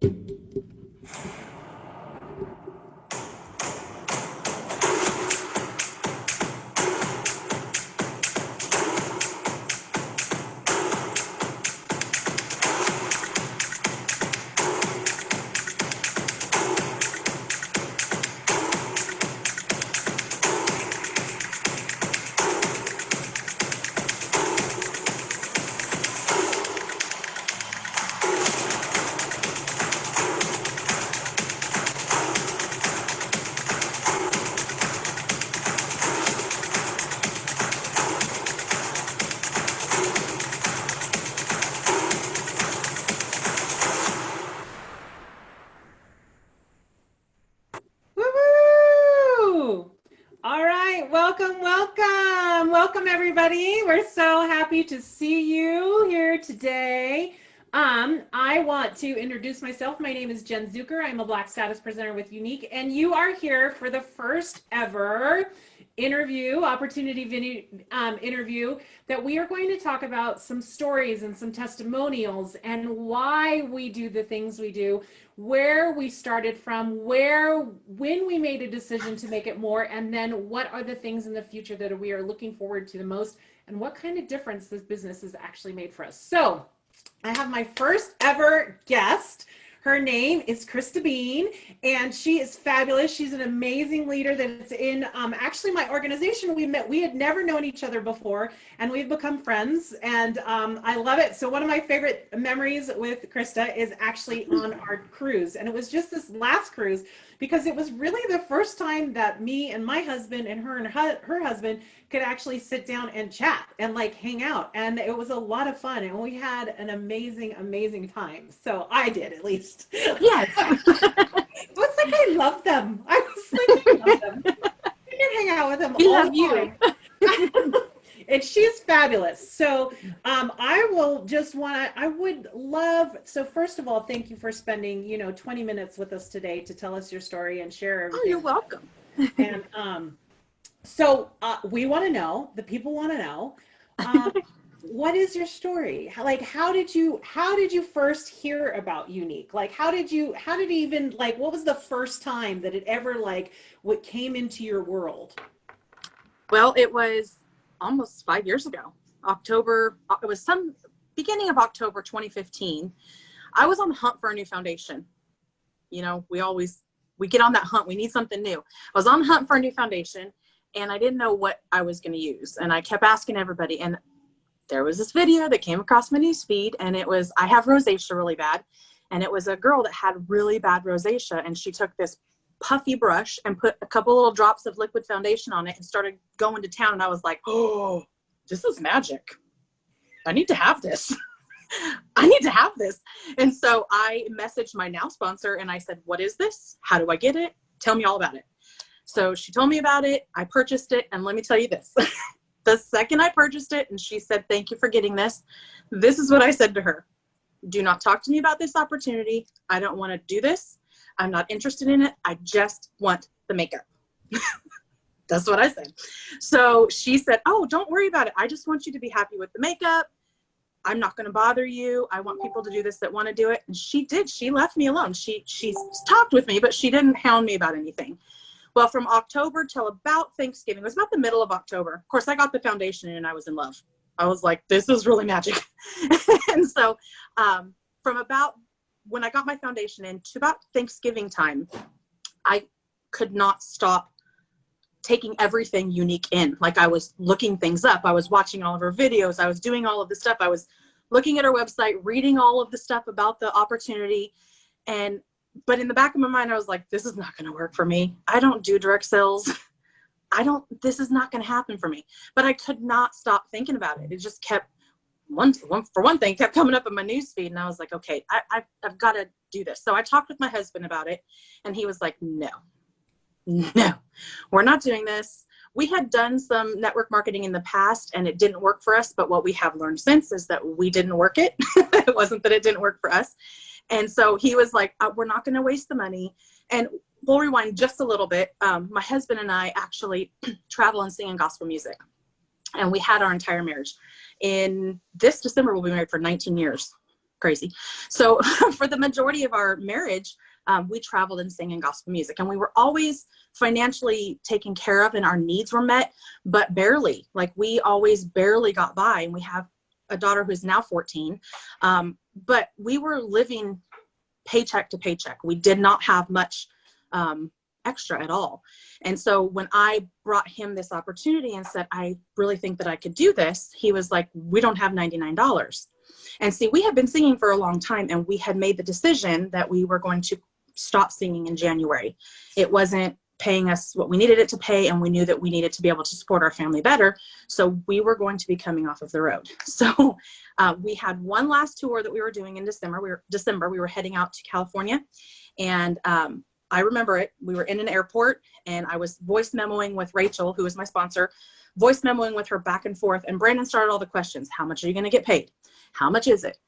Woo! All right, welcome everybody. We're so happy to see you here today. I want to introduce myself. My name is Jen Zucker. I'm a Black Status presenter with Younique, and you are here for the first ever opportunity interview that we are going to talk about some stories and some testimonials and why we do the things we do, where we started from, when we made a decision to make it more, and then what are the things in the future that we are looking forward to the most, and what kind of difference this business has actually made for us. So I have my first ever guest. Her name is Krista Bean, and she is fabulous. She's an amazing leader that's in actually my organization. We had never known each other before, and we've become friends, and I love it. So one of my favorite memories with Krista is actually on our cruise, and it was just this last cruise because it was really the first time that me and my husband and her husband could actually sit down and chat and like hang out, and it was a lot of fun, and we had an amazing time. So I did, at least. Yes. It was like I love them. I was like, I love them. I can hang out with them We all love the time. And she's fabulous. So I would love, so first of all, thank you for spending, 20 minutes with us today to tell us your story and share everything. Oh, you're welcome. And so we want to know, the people want to know, what is your story? How did you first hear about Younique? Like, what was the first time that it ever, what came into your world? Well, it was almost 5 years ago. It was some beginning of October 2015. I was on the hunt for a new foundation. We get on that hunt. We need something new. I was on the hunt for a new foundation, and I didn't know what I was going to use. And I kept asking everybody, and there was this video that came across my news feed, and it was, I have rosacea really bad. And it was a girl that had really bad rosacea, and she took this puffy brush and put a couple little drops of liquid foundation on it and started going to town. And I was like, oh, this is magic. I need to have this. I need to have this. And so I messaged my now sponsor and I said, what is this? How do I get it? Tell me all about it. So she told me about it. I purchased it. And let me tell you this, the second I purchased it and she said, thank you for getting this. This is what I said to her. Do not talk to me about this opportunity. I don't want to do this. I'm not interested in it. I just want the makeup. That's what I said. So she said, oh, don't worry about it. I just want you to be happy with the makeup. I'm not going to bother you. I want people to do this that want to do it. And she did. She left me alone. She talked with me, but she didn't hound me about anything. Well, from October till about Thanksgiving, it was about the middle of October. Of course, I got the foundation and I was in love. I was like, this is really magic. And so from about when I got my foundation in to about Thanksgiving time, I could not stop taking everything Younique in. Like, I was looking things up. I was watching all of her videos. I was doing all of the stuff. I was looking at her website, reading all of the stuff about the opportunity. But in the back of my mind, I was like, this is not going to work for me. I don't do direct sales. This is not going to happen for me. But I could not stop thinking about it. It just kept, for one thing, kept coming up in my newsfeed. And I was like, okay, I've got to do this. So I talked with my husband about it. And he was like, no, we're not doing this. We had done some network marketing in the past and it didn't work for us. But what we have learned since is that we didn't work it. It wasn't that it didn't work for us. And so he was like, we're not going to waste the money. And we'll rewind just a little bit. My husband and I actually travel and sing in gospel music. And we had our entire marriage. In this December, we'll be married for 19 years. crazy. So for the majority of our marriage, we traveled and sang in gospel music, and we were always financially taken care of and our needs were met, but barely. Like, we always barely got by, and we have a daughter who's now 14. But we were living paycheck to paycheck. We did not have much extra at all. And so when I brought him this opportunity and said, I really think that I could do this, he was like, we don't have $99. And see, we had been singing for a long time, and we had made the decision that we were going to stop singing in January. It wasn't paying us what we needed it to pay, and we knew that we needed to be able to support our family better. So we were going to be coming off of the road. So we had one last tour that we were doing in December. We were heading out to California, and I remember it. We were in an airport, and I was voice memoing with Rachel, who was my sponsor, voice memoing with her back and forth. And Brandon started all the questions. How much are you going to get paid? How much is it?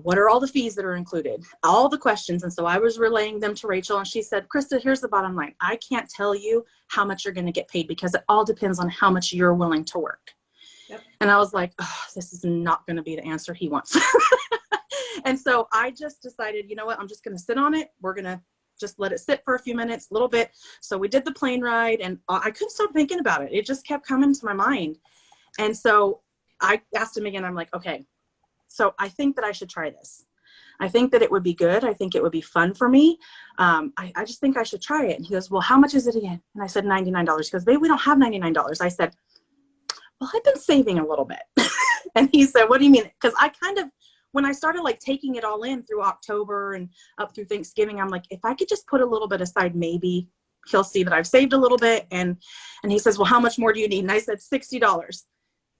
What are all the fees that are included? All the questions. And so I was relaying them to Rachel, and she said, Krista, here's the bottom line. I can't tell you how much you're going to get paid, because it all depends on how much you're willing to work. Yep. And I was like, oh, this is not going to be the answer he wants. And so I just decided, you know what? I'm just going to sit on it. We're going to just let it sit for a few minutes, a little bit. So we did the plane ride, and I couldn't stop thinking about it. It just kept coming to my mind. And so I asked him again. I'm like, okay, so I think that I should try this. I think that it would be good. I think it would be fun for me. I just think I should try it. And he goes, well, how much is it again? And I said, $99. He goes, babe, we don't have $99. I said, well, I've been saving a little bit. And he said, what do you mean? Because I kind of, when I started like taking it all in through October and up through Thanksgiving, I'm like, if I could just put a little bit aside, maybe he'll see that I've saved a little bit. And he says, well, how much more do you need? And I said, $60.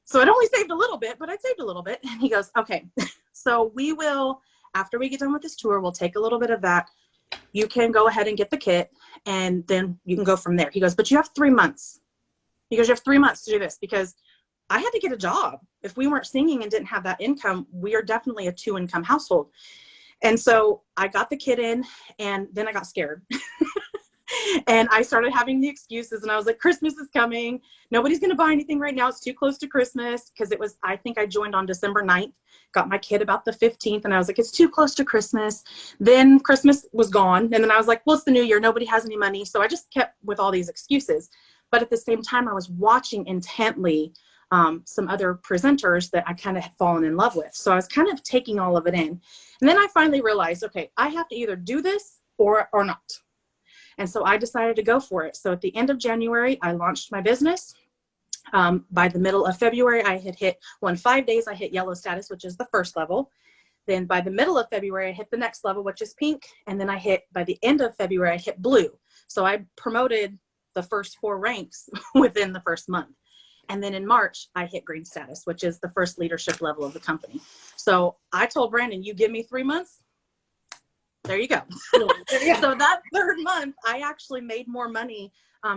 So I'd only saved a little bit, but I'd saved a little bit. And he goes, okay, so we will, after we get done with this tour, we'll take a little bit of that. You can go ahead and get the kit, and then you can go from there. He goes, but you have 3 months. He goes, you have 3 months to do this, because I had to get a job. If we weren't singing and didn't have that income, we are definitely a 2-income household. And so I got the kit in, and then I got scared. And I started having the excuses, and I was like, Christmas is coming. Nobody's going to buy anything right now. It's too close to Christmas. Because it was, I think I joined on December 9th, got my kit about the 15th. And I was like, it's too close to Christmas. Then Christmas was gone. And then I was like, well, it's the new year. Nobody has any money. So I just kept with all these excuses. But at the same time, I was watching intently some other presenters that I kind of had fallen in love with. So I was kind of taking all of it in. And then I finally realized, okay, I have to either do this or not. And so I decided to go for it. So at the end of January, I launched my business. By the middle of February, I had hit, in 5 days, I hit yellow status, which is the first level. Then by the middle of February, I hit the next level, which is pink. And then by the end of February, I hit blue. So I promoted the first 4 ranks within the first month. And then in March, I hit green status, which is the first leadership level of the company. So I told Brandon, you give me 3 months. There you go. So that 3rd month, I actually made more money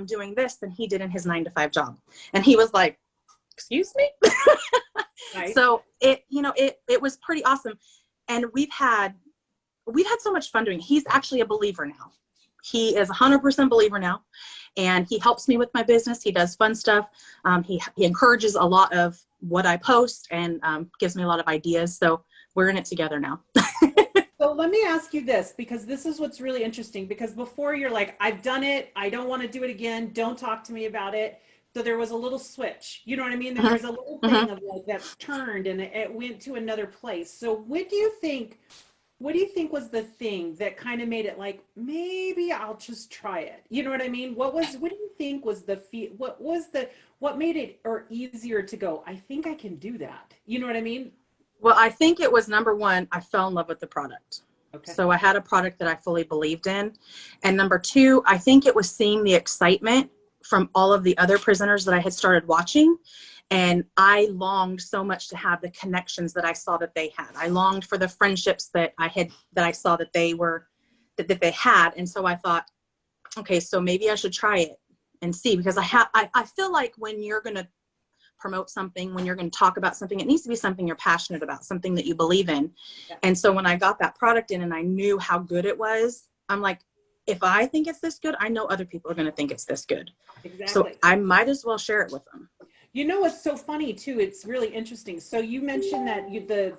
doing this than he did in his 9-to-5 job. And he was like, excuse me? Right. So it was pretty awesome. And we've had so much fun doing it. He's actually a believer now. He is 100% believer now. And he helps me with my business. He does fun stuff. He encourages a lot of what I post, and gives me a lot of ideas. So we're in it together now. So let me ask you this, because this is what's really interesting, because before you're like, I've done it. I don't want to do it again. Don't talk to me about it. So there was a little switch, you know what I mean? There was a little thing of like that turned, and it went to another place. So what do you think was the thing that kind of made it like, maybe I'll just try it? You know what I mean? What do you think was what made it or easier to go, I think I can do that? You know what I mean? Well, I think it was, number one, I fell in love with the product. Okay. So I had a product that I fully believed in. And number 2, I think it was seeing the excitement from all of the other presenters that I had started watching. And I longed so much to have the connections that I saw that they had. I longed for the friendships that I saw that they had. And so I thought, okay, so maybe I should try it and see, because I feel like when you're going to promote something, when you're going to talk about something, it needs to be something you're passionate about, something that you believe in. Yeah. And so when I got that product in and I knew how good it was, I'm like, if I think it's this good, I know other people are going to think it's this good. Exactly. So I might as well share it with them. You know what's so funny too? It's really interesting. So you mentioned that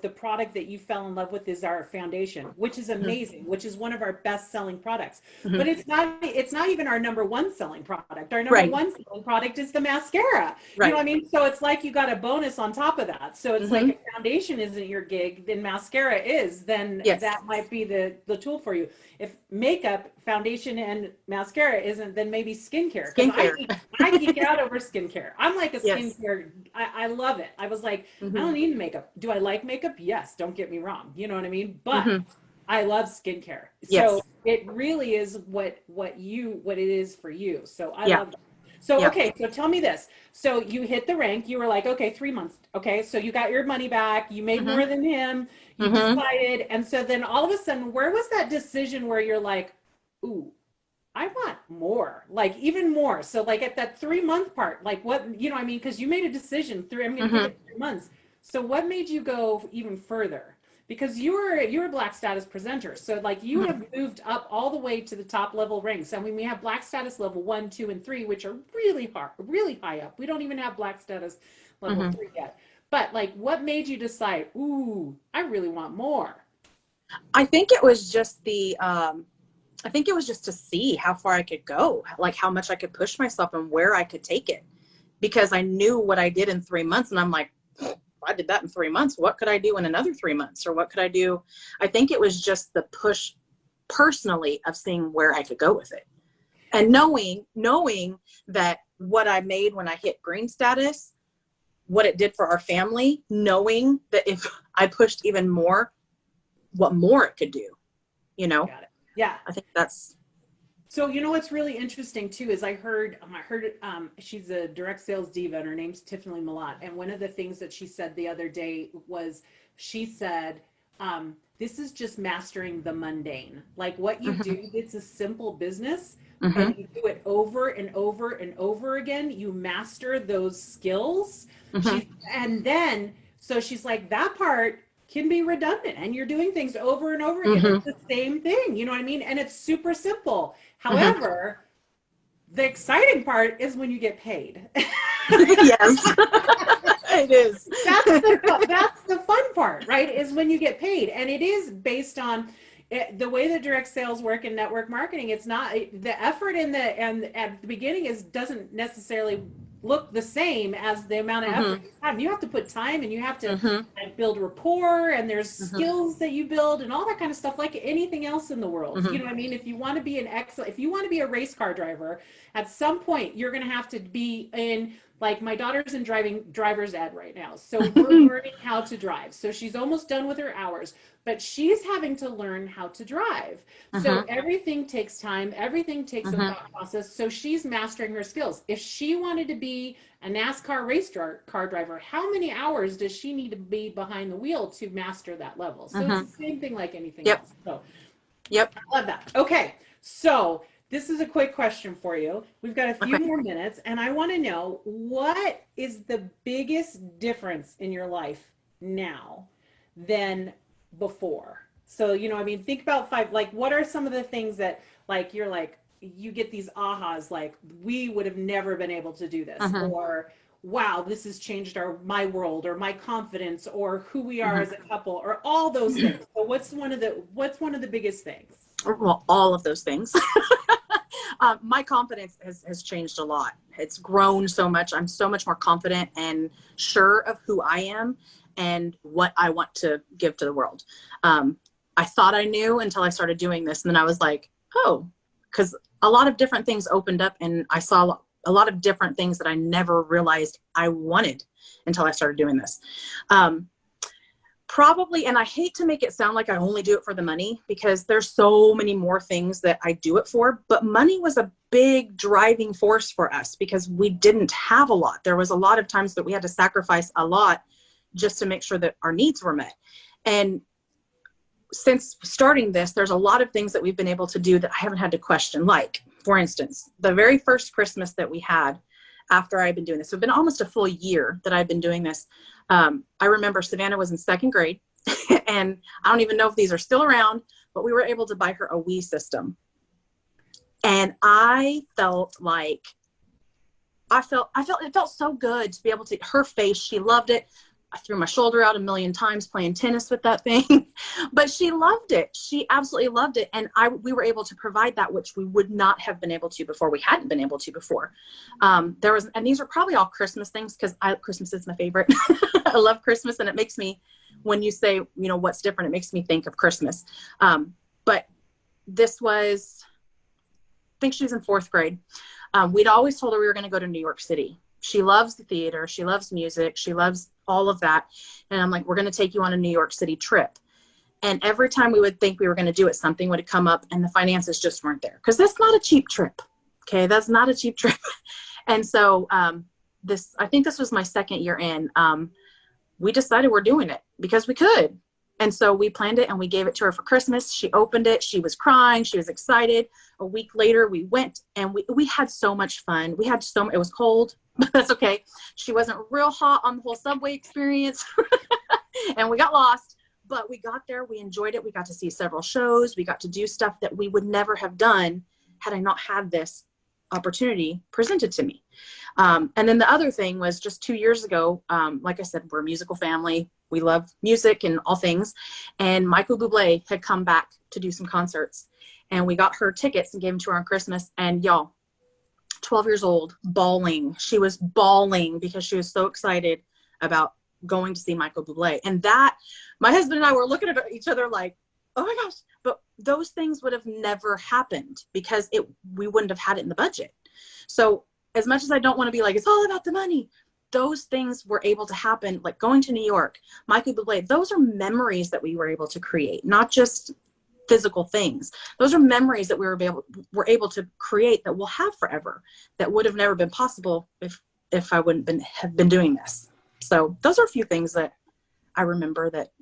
the product that you fell in love with is our foundation, which is amazing, which is one of our best selling products. But Mm-hmm. it's not even our number one selling product. Our number Right. one selling product is the mascara. You know Right. what I mean? So it's like you got a bonus on top of that. So it's like Mm-hmm. if foundation isn't your gig, then mascara is, then Yes. that might be the tool for you. If makeup, foundation, and mascara isn't, then maybe skincare. Because Skincare. I geek out over skincare. I'm like a Yes. skincare. I love it. I was like, I Mm-hmm. don't need makeup. Do I like makeup? Yes. Don't get me wrong. You know what I mean? But Mm-hmm. I love skincare. So Yes. it really is what it is for you. So I Yeah. love that. So Yeah. okay, so tell me this. So you hit the rank. You were like, okay, 3 months. Okay, so you got your money back. You made Mm-hmm. more than him. You Mm-hmm. decided, and so then all of a sudden, where was that decision where you're like, ooh, I want more, like even more. So like at that 3 month part, like what, you know, I mean, because you made a decision through, I'm going to give Mm-hmm. it 3 months. So what made you go even further? Because you were a black status presenter. So like you Mm-hmm. have moved up all the way to the top level ranks. I mean, we have black status level 1, 2, and 3, which are really hard, really high up. We don't even have black status level Mm-hmm. 3 yet. But like, what made you decide, ooh, I really want more? I think it was just I think it was just to see how far I could go, like how much I could push myself and where I could take it. Because I knew what I did in 3 months, and I'm like, if I did that in 3 months, what could I do in another 3 months? Or what could I do? I think it was just the push personally of seeing where I could go with it. And knowing that what I made when I hit green status, what it did for our family, knowing that if I pushed even more, what more it could do, you know? Got it. Yeah. I think that's. So you know what's really interesting too is she's a direct sales diva and her name's Tiffany Malott. And one of the things that she said the other day was she said, this is just mastering the mundane. Like what you Mm-hmm. do, it's a simple business Mm-hmm. and you do it over and over and over again. You master those skills. Mm-hmm. And then, so she's like, that part can be redundant and you're doing things over and over again. Mm-hmm. It's the same thing, you know what I mean? And it's super simple. Mm-hmm. However, the exciting part is when you get paid. Yes. It is. That's the fun part, right? Is when you get paid. And it is based on the way that direct sales work in network marketing. It's not the effort and at the beginning is doesn't necessarily look the same as the amount of Mm-hmm. effort you have. You have to put time and you have to Mm-hmm. build rapport and there's Mm-hmm. skills that you build and all that kind of stuff like anything else in the world. Mm-hmm. You know what I mean? If you want to be if you want to be a race car driver, at some point you're going to have to be in, like my daughter's in driver's ed right now. So we're learning how to drive. So she's almost done with her hours, but she's having to learn how to drive. So Mm-hmm. everything takes time. Everything takes a Mm-hmm. thought process. So she's mastering her skills. If she wanted to be a NASCAR car driver, how many hours does she need to be behind the wheel to master that level? So it's Mm-hmm. the same thing like anything Yep. else. So Yep. I love that. Okay. So this is a quick question for you. We've got a few Okay. more minutes, and I want to know what is the biggest difference in your life now than before? So, you know, I mean, think about like, what are some of the things that, like, you're like, you get these ahas, like, we would have never been able to do this, Mm-hmm. or wow, this has changed my world, or my confidence, or who we are Mm-hmm. as a couple, or all those things. So, what's one of the biggest things? Well, all of those things. My confidence has changed a lot. It's grown so much. I'm so much more confident and sure of who I am and what I want to give to the world. I thought I knew until I started doing this. And then I was like, oh, because a lot of different things opened up and I saw a lot of different things that I never realized I wanted until I started doing this. Probably, and I hate to make it sound like I only do it for the money because there's so many more things that I do it for, but money was a big driving force for us because we didn't have a lot. There was a lot of times that we had to sacrifice a lot just to make sure that our needs were met. And since starting this, there's a lot of things that we've been able to do that I haven't had to question. Like, for instance, the very first Christmas that we had after I've been doing this, so it's been almost a full year that I've been doing this. I remember Savannah was in second grade and I don't even know if these are still around, but we were able to buy her a Wii system. And I felt like it felt so good to be able to, her face, she loved it. I threw my shoulder out a million times playing tennis with that thing, but she loved it. She absolutely loved it. And we were able to provide that, which we would not have been able to before. We hadn't been able to before. And these are probably all Christmas things, because Christmas is my favorite. I love Christmas. And it makes me, when you say, what's different, it makes me think of Christmas. But this was, I think she was in 4th grade. We'd always told her we were going to go to New York City. She loves the theater. She loves music. She loves all of that. And I'm like, we're going to take you on a New York City trip. And every time we would think we were going to do it, something would come up and the finances just weren't there. Because that's not a cheap trip. Okay. That's not a cheap trip. And so I think this was my 2nd year in. We decided we're doing it because we could. And so we planned it and we gave it to her for Christmas. She opened it. She was crying. She was excited. A week later, we went and we had so much fun. It was cold, but that's okay. She wasn't real hot on the whole subway experience and we got lost, but we got there. We enjoyed it. We got to see several shows. We got to do stuff that we would never have done had I not had this opportunity presented to me. And then the other thing was just 2 years ago, like I said, we're a musical family. We love music and all things. And Michael Bublé had come back to do some concerts, and we got her tickets and gave them to her on Christmas. And y'all, 12 years old, bawling. She was bawling because she was so excited about going to see Michael Bublé. And that, my husband and I were looking at each other like, oh my gosh, but those things would have never happened because we wouldn't have had it in the budget. So as much as I don't want to be like, it's all about the money, those things were able to happen, like going to New York, Michael Bublé. Those are memories that we were able to create, not just physical things. Those are memories that we're able to create that we'll have forever, that would have never been possible if I wouldn't have been doing this. So those are a few things that I remember that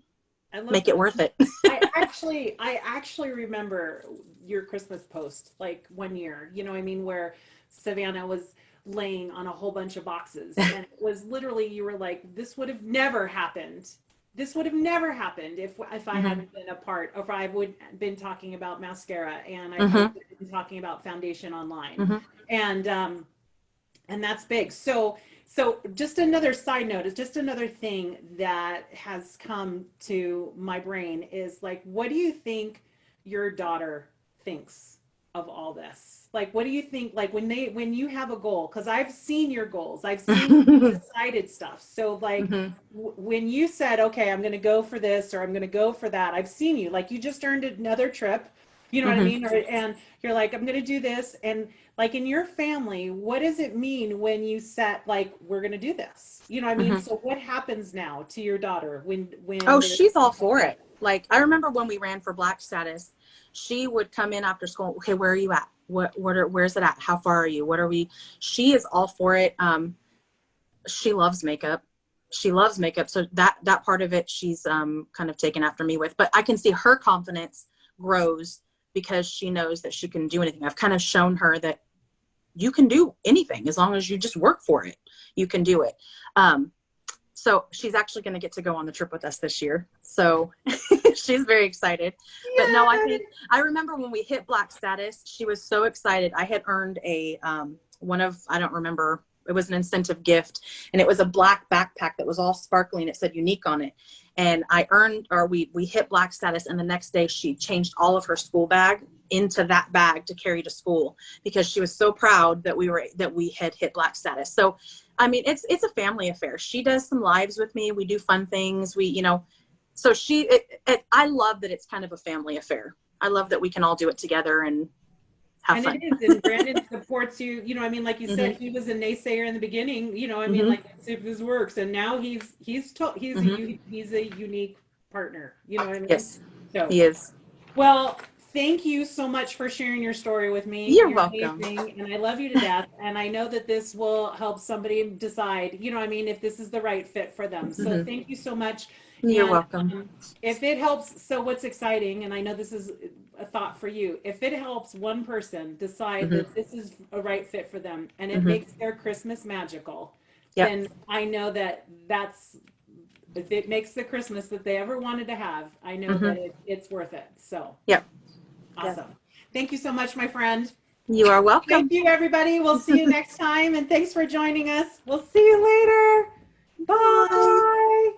make it worth it. I actually remember your Christmas post, like one year, where Savannah was laying on a whole bunch of boxes, and it was literally, you were like, this would have never happened. This would have never happened if I hadn't been a part, or if I would have been talking about mascara and I would have been talking about foundation online. And that's big. So just another side note, is just another thing that has come to my brain is like, what do you think your daughter thinks of all this? Like, what do you think, like when you have a goal, because I've seen your goals, I've seen you decided stuff. So like when you said, okay, I'm going to go for this, or I'm going to go for that, I've seen you, like, you just earned another trip, you know what I mean? And you're like, I'm going to do this. And like in your family, what does it mean when you set, like, we're going to do this? You know what I mean? So what happens now to your daughter when Oh, she's all for it. Like, I remember when we ran for Black status, she would come in after school. Okay, where are you at? Where's it at? How far are you? What are we? She is all for it. She loves makeup. So that part of it, she's kind of taken after me with, but I can see her confidence grows because she knows that she can do anything. I've kind of shown her that you can do anything as long as you just work for it. You can do it. So she's actually going to get to go on the trip with us this year. So she's very excited. Yay. But no, I remember when we hit Black status, she was so excited. I had earned I don't remember, it was an incentive gift, and it was a black backpack that was all sparkling. It said Younique on it. And we hit Black status, and the next day she changed all of her school bag into that bag to carry to school because she was so proud that we had hit Black status. So I mean, it's a family affair. She does some lives with me. We do fun things. So I love that it's kind of a family affair. I love that we can all do it together and have fun. It is, and Brandon supports you. You know, I mean, like you said, he was a naysayer in the beginning. You know, I mean, like, let's see if this works, and now he's a unique partner. You know what I mean? Yes, so, he is. Well, thank you so much for sharing your story with me. You're welcome. Amazing, and I love you to death. And I know that this will help somebody decide, you know, I mean, if this is the right fit for them. So thank you so much. You're welcome. If it helps, so what's exciting, and I know this is a thought for you, if it helps one person decide that this is a right fit for them and it makes their Christmas magical, then I know if it makes the Christmas that they ever wanted to have, I know that it's worth it. So, awesome. Thank you so much, my friend. You are welcome. Thank you, everybody. We'll see you next time. And thanks for joining us. We'll see you later. Bye. Bye.